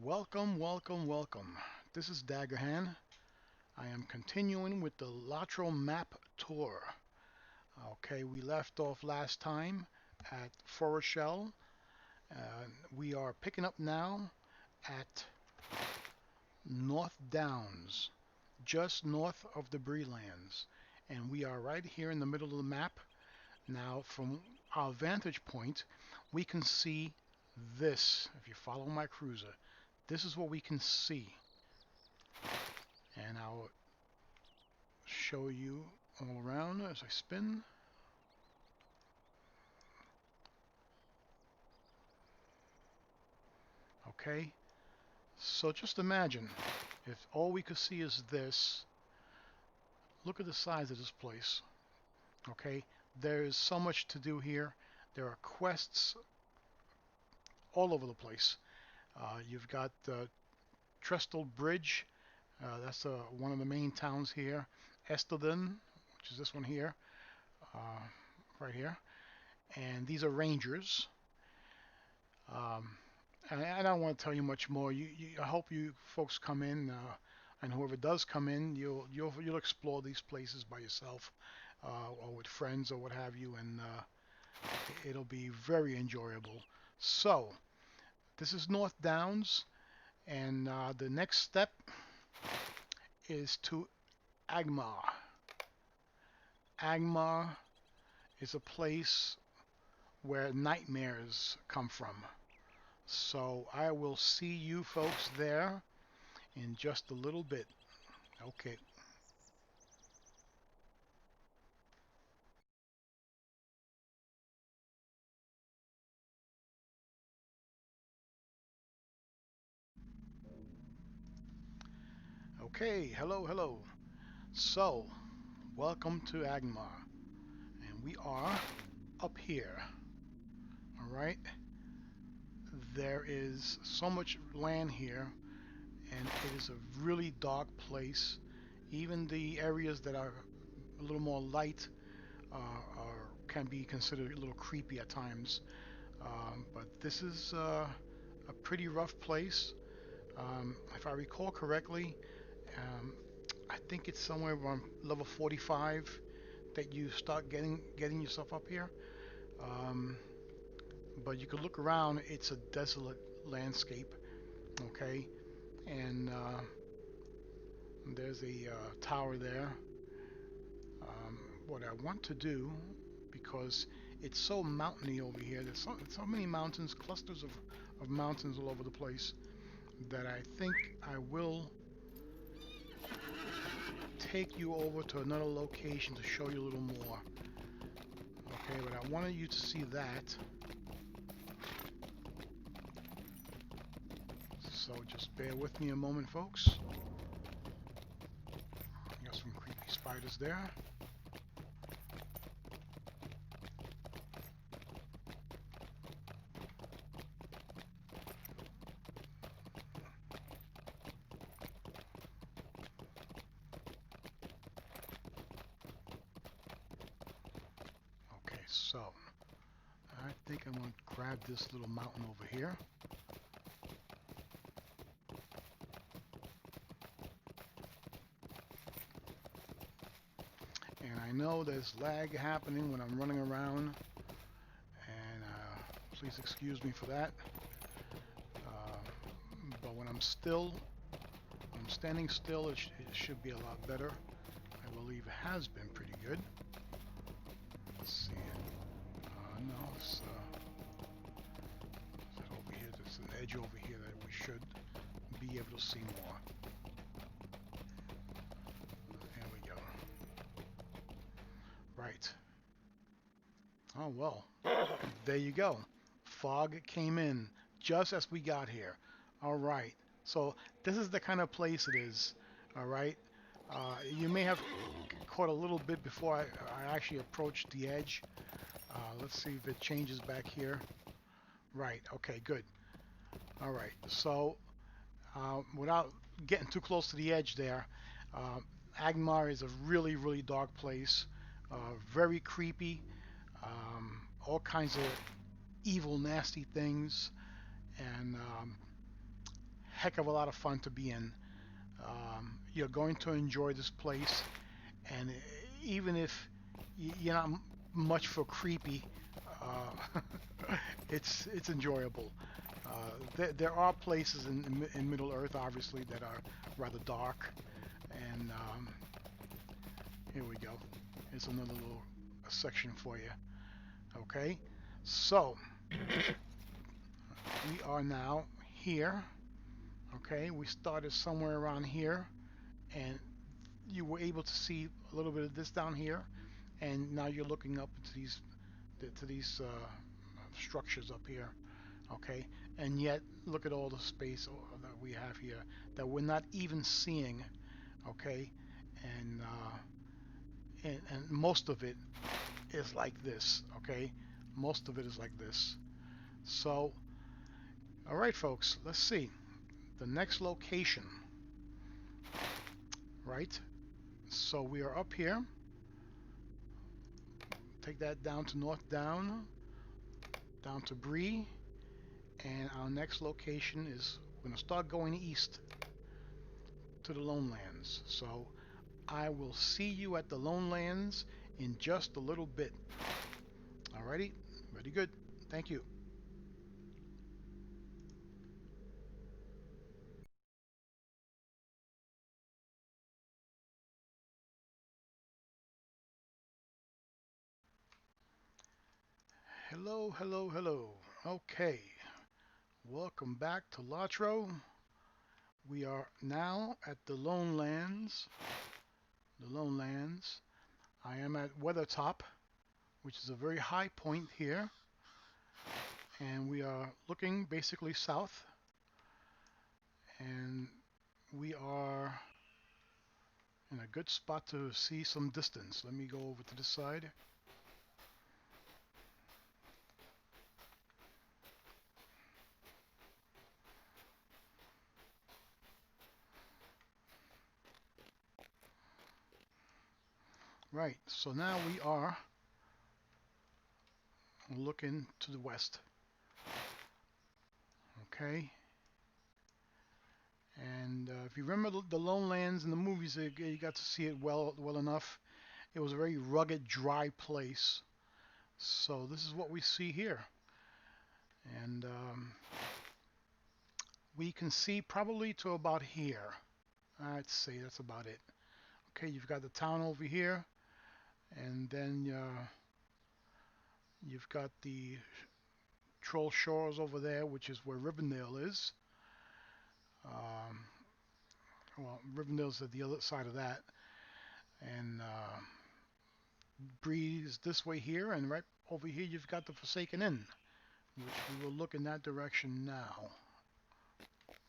Welcome, welcome, welcome. This is Daggerhan. I am continuing with the Lotro map tour. Okay, we left off last time at Foreshell. We are picking up now at North Downs, just north of the Breelands. And we are right here in the middle of the map. Now, from our vantage point, we can see this. If you follow my cruiser, this is what we can see. And I'll show you all around as I spin. Okay, so just imagine if all we could see is this. Look at the size of this place. Okay, there is so much to do here. There are quests all over the place. You've got Trestle Bridge. That's one of the main towns here. Esteden, which is this one here, uh, right here. And these are rangers. Um, and I don't want to tell you much more. I hope you folks come in, and whoever does come in, you'll explore these places by yourself, or with friends or what have you, and it'll be very enjoyable. So this is North Downs, and the next step is to Agmar. Agmar is a place where nightmares come from. So I will see you folks there in just a little bit. Okay. Okay. Hello, hello. So, welcome to Agmar. And we are up here. All right. There is so much land here, and it is a really dark place. Even the areas that are a little more light can be considered a little creepy at times. But this is a pretty rough place. If I recall correctly, um, I think it's somewhere around level 45 that you start getting yourself up here. Um, but you could look around; it's a desolate landscape. Okay, and there's a tower there. What I want to do, because it's so mountainy over here, there's so many mountains, clusters of mountains all over the place, that I think I will take you over to another location to show you a little more. Okay, but I wanted you to see that. So just bear with me a moment, folks. Got some creepy spiders there. Okay, so I think I'm going to grab this little mountain over here. And I know there's lag happening when I'm running around, and please excuse me for that. But when I'm standing still, it should be a lot better. I believe it has been pretty good. Let's see. No, it's over here. There's an edge over here that we should be able to see more. There we go. Right. Oh well. There you go. Fog came in just as we got here. All right. So this is the kind of place it is. All right. You may have caught a little bit before I actually approached the edge. Let's see if it changes back here. Right. Okay. Good. All right. So without getting too close to the edge there, uh, Agmar is a really, really dark place. Very creepy. All kinds of evil, nasty things, and heck of a lot of fun to be in. You're going to enjoy this place, and even if you're not much for creepy, uh, it's enjoyable. There are places in Middle Earth, obviously, that are rather dark, and here we go. Here's another little section for you. Okay, so we are now here. Okay, we started somewhere around here, and you were able to see a little bit of this down here, and now you're looking up into these structures up here. Okay, and yet look at all the space that we have here that we're not even seeing. Okay, and and most of it is like this. Okay, most of it is like this. So, all right, folks, let's see the next location. Right. So we are up here. Take that down to North down to Bree, and our next location is we're gonna start going east to the Lone Lands. So I will see you at the Lone Lands in just a little bit. Alrighty, very good. Thank you. Hello, hello, hello. Okay, welcome back to Lotro. We are now at the Lone Lands. The Lone Lands. I am at Weathertop, which is a very high point here, and we are looking basically south, and we are in a good spot to see some distance. Let me go over to this side. Right, so now we are looking to the west. Okay, and if you remember the Lone Lands in the movies, you got to see it well enough. It was a very rugged, dry place. So this is what we see here, and we can see probably to about here. I'd say that's about it. Okay, you've got the town over here, and then you've got the Troll Shores over there, which is where Rivendell is. Um, well, Rivendell's at the other side of that, and Breeze this way here, and right over here you've got the Forsaken Inn, which we will look in that direction now.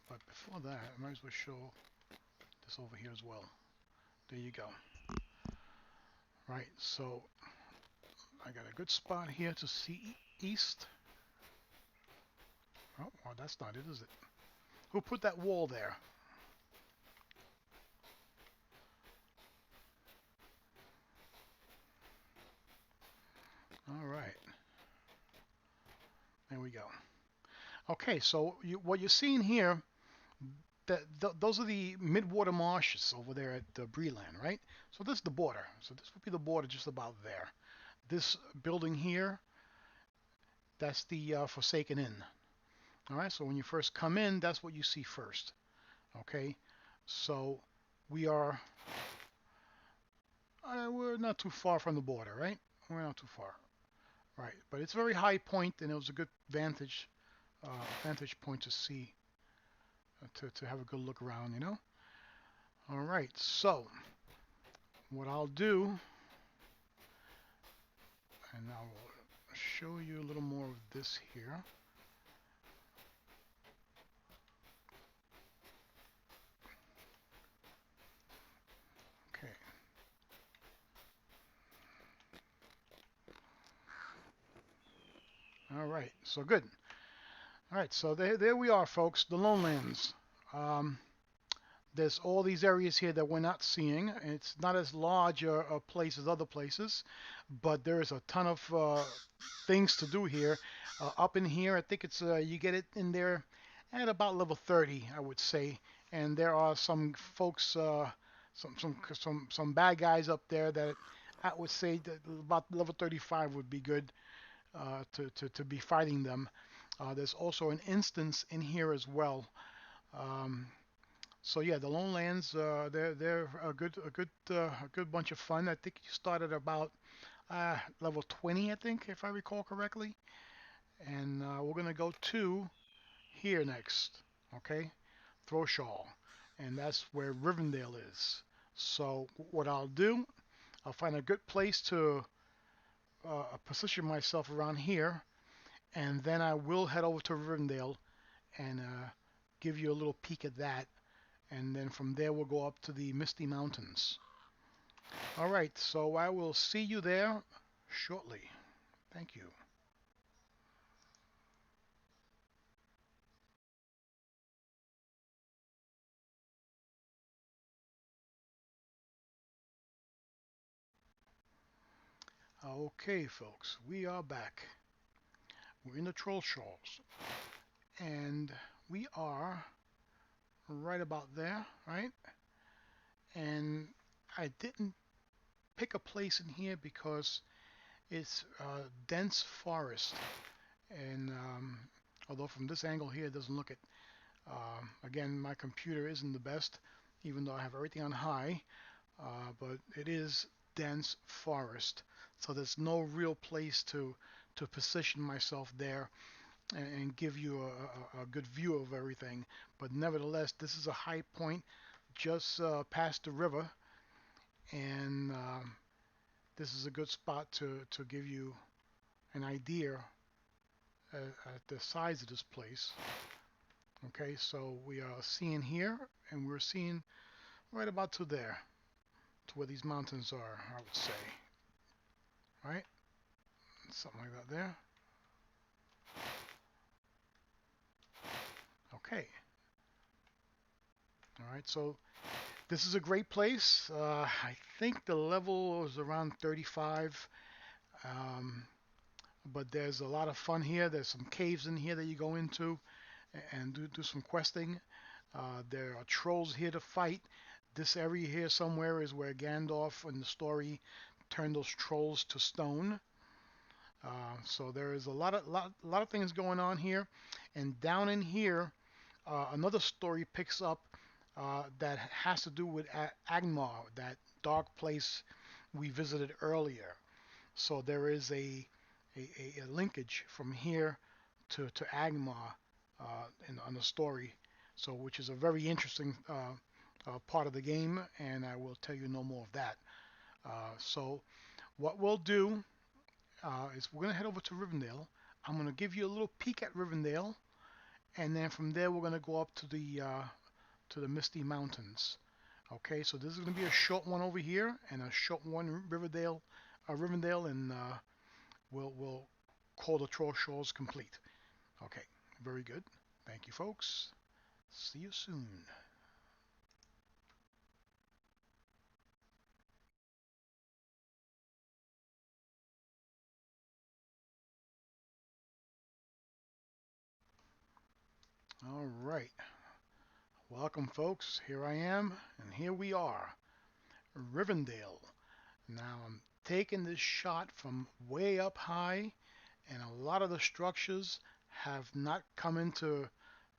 But before that, I might as well show this over here as well. There you go. Right, so I got a good spot here to see east. Oh, well, that's not it, is it? Who put that wall there? All right. There we go. Okay, so what you're seeing here, those are the mid-water marshes over there at Breland, right? So this is the border. So this would be the border just about there. This building here, that's the Forsaken Inn. All right, so when you first come in, that's what you see first. Okay, so we are, we're not too far from the border, right? We're not too far, right? But it's a very high point, and it was a good uh, vantage point to see, to have a good look around, you know? All right, so what I'll do, and I'll show you a little more of this here. Okay. All right, so good. All right, so there we are, folks, the Lowlands. Um, there's all these areas here that we're not seeing. It's not as large a place as other places, but there's a ton of things to do here. Up in here, I think it's you get it in there at about level 30, I would say. And there are some folks, some bad guys up there that I would say that about level 35 would be good to be fighting them. There's also an instance in here as well. Um, so yeah, the Lone Lands, they're a good bunch of fun. I think you start at about level 20, I think, if I recall correctly. And we're gonna go to here next, okay? Throshaw, and that's where Rivendell is. So what I'll do, I'll find a good place to position myself around here, and then I will head over to Rivendell and give you a little peek at that, and then from there we'll go up to the Misty Mountains. All right, so I will see you there shortly. Thank you. Okay, folks, we are back. We're in the Troll Shoals, and we are right about there, right? And I didn't pick a place in here because it's dense forest, and although from this angle here it doesn't look it. Again, my computer isn't the best, even though I have everything on high, but it is dense forest, so there's no real place to position myself there and give you a good view of everything. But nevertheless, this is a high point just past the river, and this is a good spot to give you an idea at the size of this place. Okay, so we are seeing here, and we're seeing right about to there, to where these mountains are, I would say. Right? Something like that there. Okay. All right, so this is a great place. I think the level is around 35. Um, but there's a lot of fun here. There's some caves in here that you go into and do some questing. There are trolls here to fight. This area here somewhere is where Gandalf in the story turned those trolls to stone. So there is a lot of things going on here. And down in here, another story picks up that has to do with Agmar, that dark place we visited earlier. So there is a linkage from here to Agmar on the story, so which is a very interesting part of the game, and I will tell you no more of that. So what we'll do is we're going to head over to Rivendell. I'm going to give you a little peek at Rivendell, and then from there we're going to go up to the Misty Mountains. Okay, so this is going to be a short one over here and a short one Rivendell, and we'll call the Troll Shores complete. Okay, very good. Thank you, folks. See you soon. All right. Welcome, folks. Here I am, and here we are, Rivendell. Now I'm taking this shot from way up high, and a lot of the structures have not come into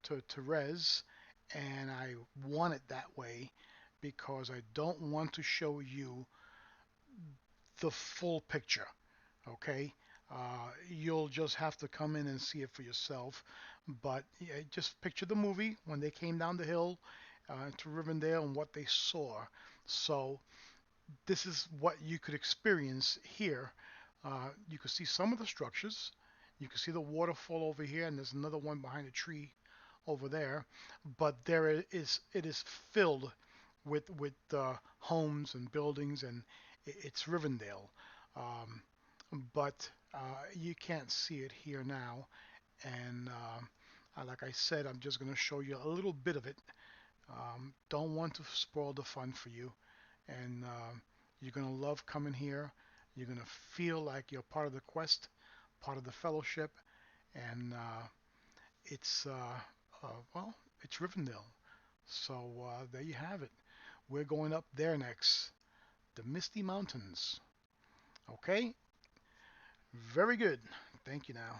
to res, and I want it that way because I don't want to show you the full picture. Okay, you'll just have to come in and see it for yourself. But yeah, just picture the movie when they came down the hill to Rivendell and what they saw. So this is what you could experience here. You could see some of the structures. You can see the waterfall over here, and there's another one behind a tree over there. But it is filled with homes and buildings, and it's Rivendell. Um, but you can't see it here now. And like I said, I'm just going to show you a little bit of it. Don't want to spoil the fun for you. And you're going to love coming here. You're going to feel like you're part of the quest, part of the fellowship. And it's Well, it's Rivendell. So there you have it. We're going up there next. The Misty Mountains. Okay? Very good. Thank you now.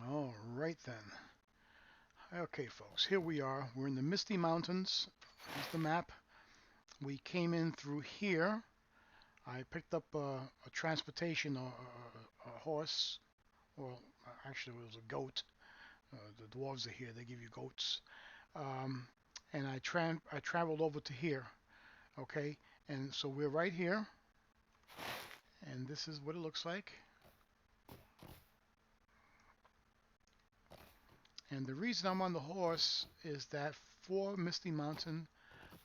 All right then. Okay, folks, here we are. We're in the Misty Mountains. Here's the map. We came in through here. I picked up a transportation, a horse. Well, actually, it was a goat. The dwarves are here. They give you goats. Um, and I traveled over to here. Okay, and so we're right here, and this is what it looks like. And the reason I'm on the horse is that for Misty Mountain,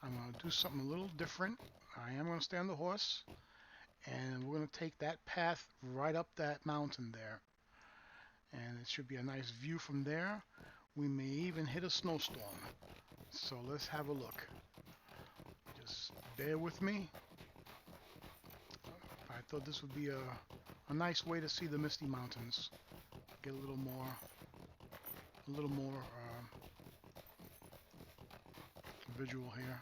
I'm going to do something a little different. I am going to stay on the horse, and we're going to take that path right up that mountain there. And it should be a nice view from there. We may even hit a snowstorm. So let's have a look. Just bear with me. I thought this would be a nice way to see the Misty Mountains. Get a little more visual here.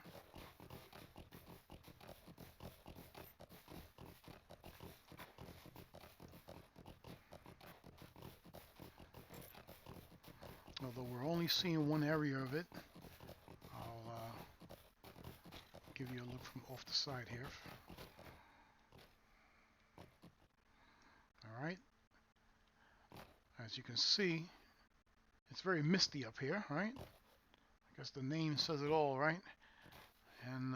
Although we're only seeing one area of it, I'll give you a look from off the side here. All right. As you can see, it's very misty up here, right? I guess the name says it all, right? And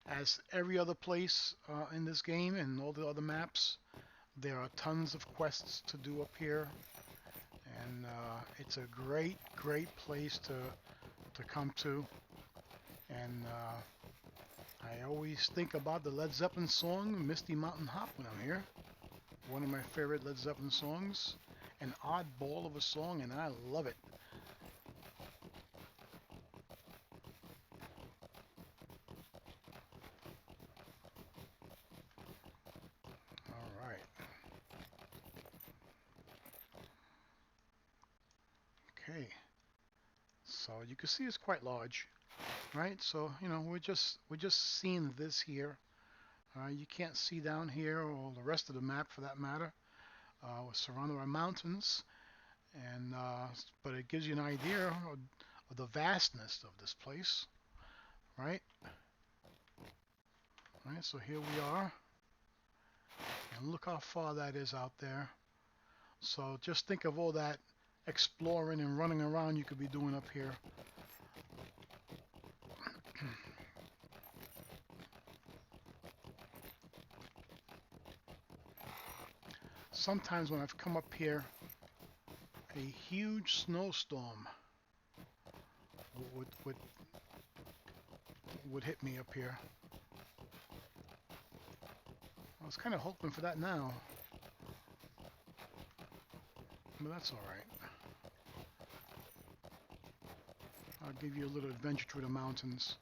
as every other place in this game and all the other maps, there are tons of quests to do up here, and it's a great, great place to come to. And I always think about the Led Zeppelin song "Misty Mountain Hop" when I'm here. One of my favorite Led Zeppelin songs, an oddball of a song, and I love it. All right. Okay. So you can see it's quite large, right? So we're just seeing this here. You can't see down here or the rest of the map for that matter. We're surrounded by mountains, and but it gives you an idea of the vastness of this place, right? Right. So here we are, and look how far that is out there. So just think of all that exploring and running around you could be doing up here. Sometimes when I've come up here, a huge snowstorm would would would hit me up here. I was kind of hoping for that now, but that's all right. I'll give you a little adventure through the mountains.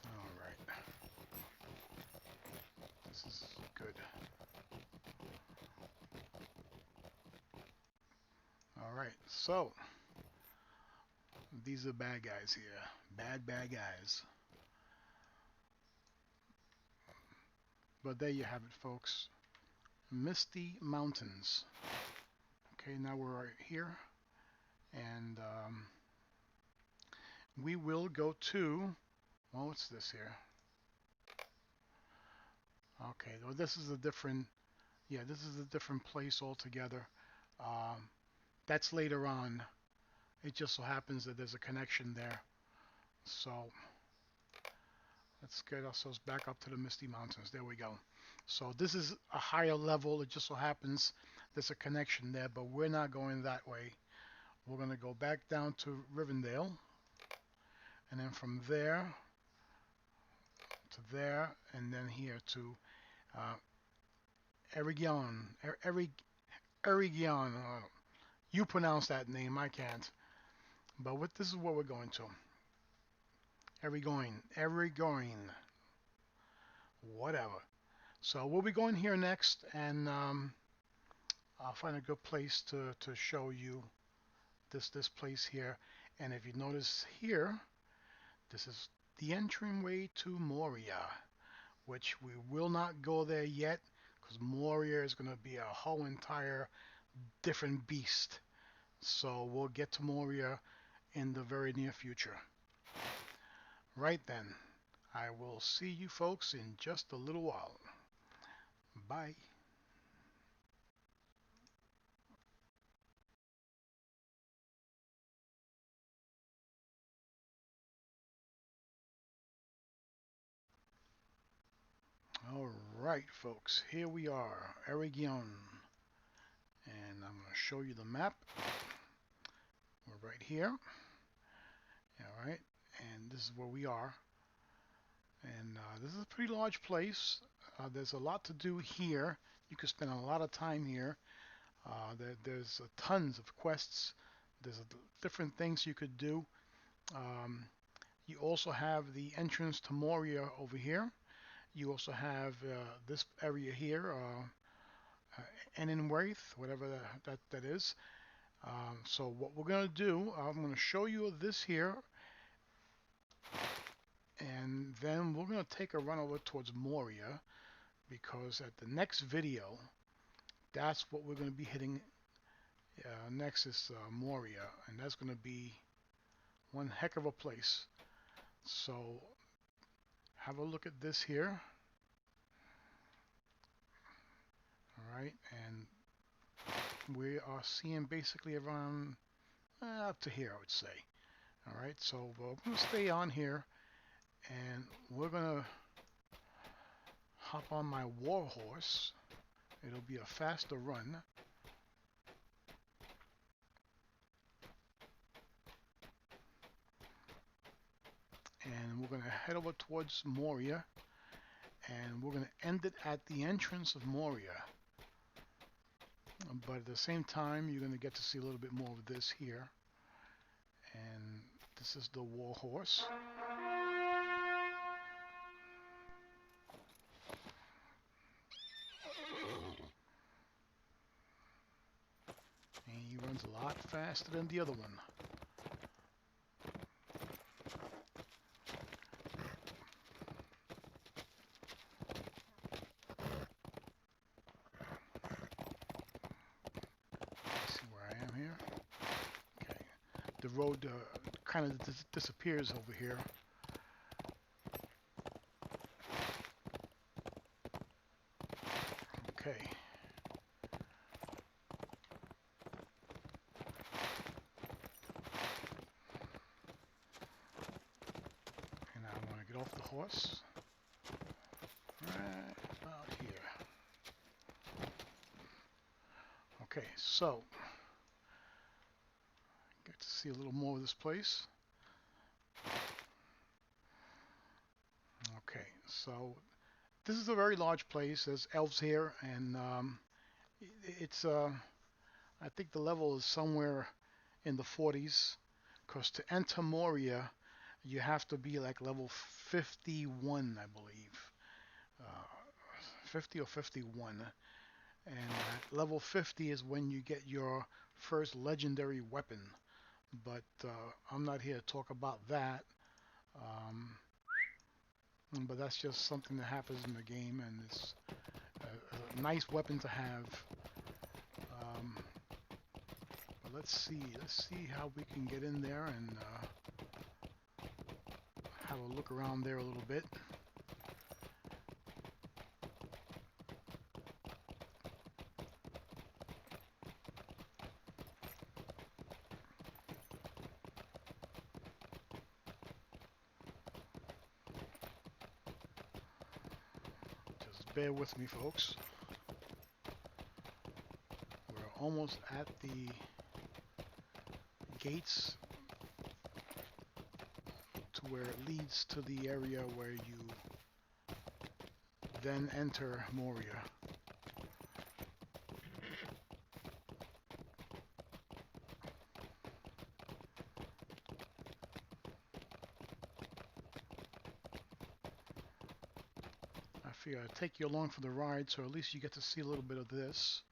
All right, this is good. All right, so these are bad guys here. Bad guys. But there you have it, folks. Misty Mountains. Okay, now we're right here, and we will go to. Well, what's this here? Okay, well, this is a different. Yeah, this is a different place altogether. Um, that's later on. It just so happens that there's a connection there. So let's get ourselves back up to the Misty Mountains. There we go. So this is a higher level. It just so happens there's a connection there, but we're not going that way. We're going to go back down to Rivendell, and then from there to there, and then here to uh, Erigion. Erigion. You pronounce that name, I can't. But this is where we're going to. Erigoin. Whatever. So we'll be going here next, and I'll find a good place to show you this place here. And if you notice here, this is the entryway to Moria, which we will not go there yet because Moria is going to be a whole entire different beast. So we'll get to Moria in the very near future. Right then, I will see you folks in just a little while. Bye. All right, folks, here we are, Erigion, and I'm going to show you the map. We're right here. All right, and this is where we are. And this is a pretty large place. There's a lot to do here. You could spend a lot of time here. There's tons of quests. There's different things you could do. You also have the entrance to Moria over here. You also have this area here, Enenwaith, whatever that is. So what we're going to do, I'm going to show you this here, and then we're going to take a run over towards Moria, because at the next video, that's what we're going to be hitting. Next is Moria, and that's going to be one heck of a place. So have a look at this here. All right, and we are seeing basically around up to here, I would say. All right, so we're going to stay on here, and we're going to hop on my war horse. It'll be a faster run. And we're going to head over towards Moria, and we're going to end it at the entrance of Moria. But at the same time, you're going to get to see a little bit more of this here. And this is the war horse. And he runs a lot faster than the other one. The road kind of disappears over here. Okay. And now I want to get off the horse. Right about here. Okay, so get to see a little more of this place. Okay, so this is a very large place. There's elves here, and it's I think the level is somewhere in the 40s, because to enter Moria you have to be like level 51, I believe, 50 or 51, and level 50 is when you get your first legendary weapon. But I'm not here to talk about that. But that's just something that happens in the game, and it's a nice weapon to have. But let's see how we can get in there and have a look around there a little bit. bear with me, folks. We're almost at the gates to where it leads to the area where you then enter Moria. I figure I'd take you along for the ride, so at least you get to see a little bit of this.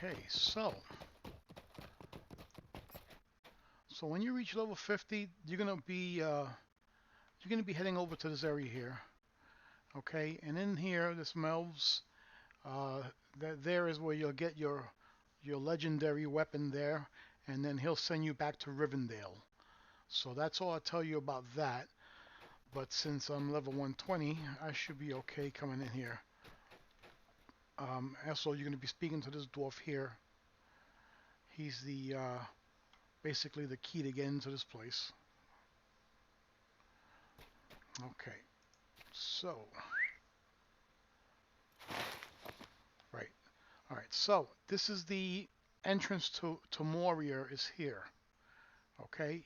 Okay, so when you reach level 50, you're gonna be heading over to this area here. Okay, and in here, this Melv's, there is where you'll get your legendary weapon there, and then he'll send you back to Rivendell. So that's all I'll tell you about that. But since I'm level 120, I should be okay coming in here. Also, you're going to be speaking to this dwarf here. He's the basically the key to get into this place. Okay, so right, all right. So this is the entrance to Moria is here. Okay,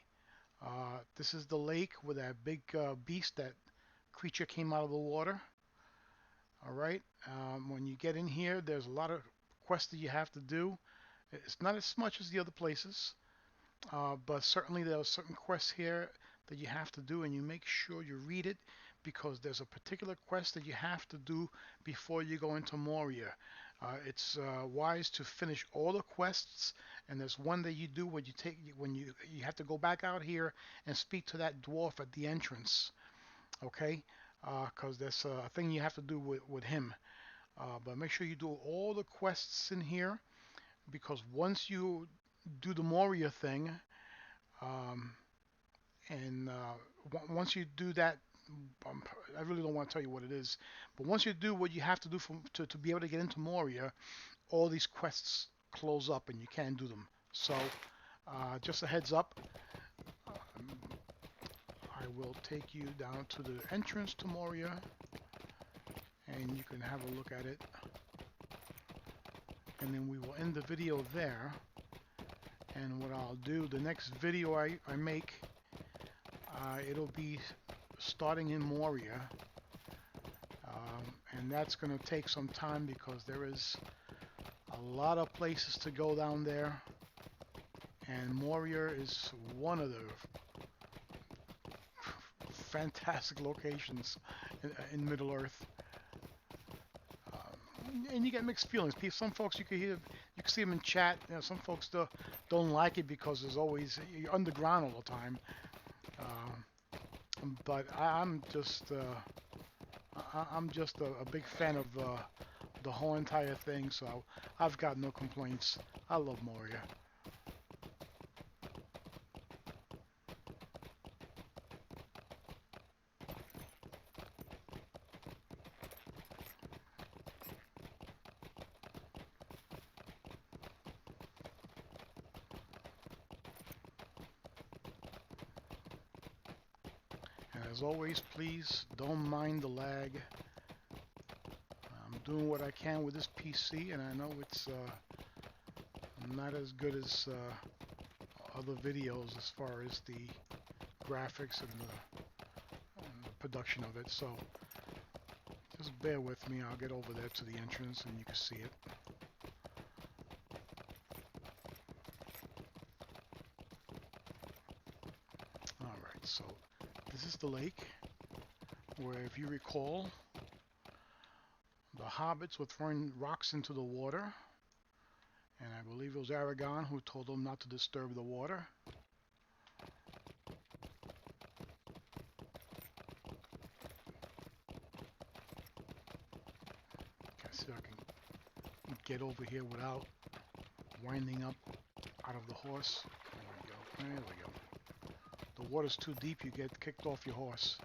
this is the lake where that big beast, that creature, came out of the water. All right. When you get in here, there's a lot of quests that you have to do. It's not as much as the other places, but certainly there are certain quests here that you have to do, and you make sure you read it, because there's a particular quest that you have to do before you go into Moria. It's wise to finish all the quests, and there's one that you do when you have to go back out here and speak to that dwarf at the entrance. Okay, because there's a thing you have to do with him. But make sure you do all the quests in here, because once you do the Moria thing, and once you do that, I really don't want to tell you what it is, but once you do what you have to do to be able to get into Moria, all these quests close up and you can't do them. So just a heads up, I will take you down to the entrance to Moria, and you can have a look at it, and then we will end the video there. And what I'll do, the next video I make, it'll be starting in Moria, and that's going to take some time because there is a lot of places to go down there, and Moria is one of the fantastic locations in Middle Earth. And you get mixed feelings. Some folks, you can see them in chat. You know, some folks don't like it because you're underground all the time. But I'm just a big fan of the whole entire thing. So I've got no complaints. I love Moria. As always, please don't mind the lag. I'm doing what I can with this PC, and I know it's not as good as other videos as far as the graphics and the production of it. So just bear with me. I'll get over there to the entrance and you can see it. Alright, so this is the lake where, if you recall, the hobbits were throwing rocks into the water, and I believe it was Aragorn who told them not to disturb the water. get over here without winding up out of the horse. There we go. There we go. The water's too deep, you get kicked off your horse.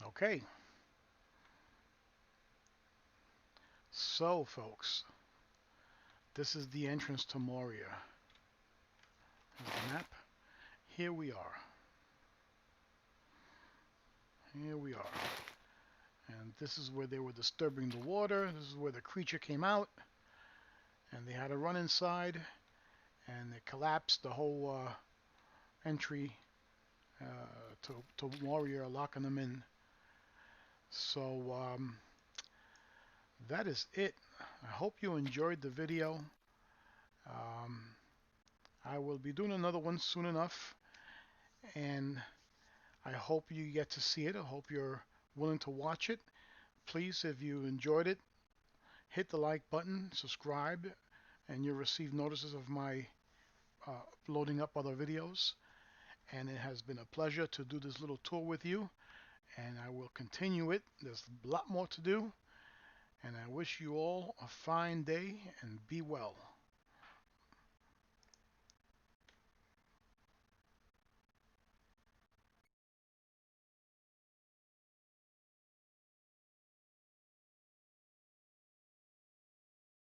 Okay. So, folks, this is the entrance to Moria. Here's the map. Here we are. Here we are. And this is where they were disturbing the water. This is where the creature came out. And they had to run inside. And it collapsed the whole entry to Moria, locking them in. So that is it. I hope you enjoyed the video. I will be doing another one soon enough. And I hope you get to see it. I hope you're willing to watch it. Please, if you enjoyed it, hit the like button, subscribe, and you'll receive notices of my loading up other videos. And it has been a pleasure to do this little tour with you, and I will continue it. There's a lot more to do, and I wish you all a fine day and be well.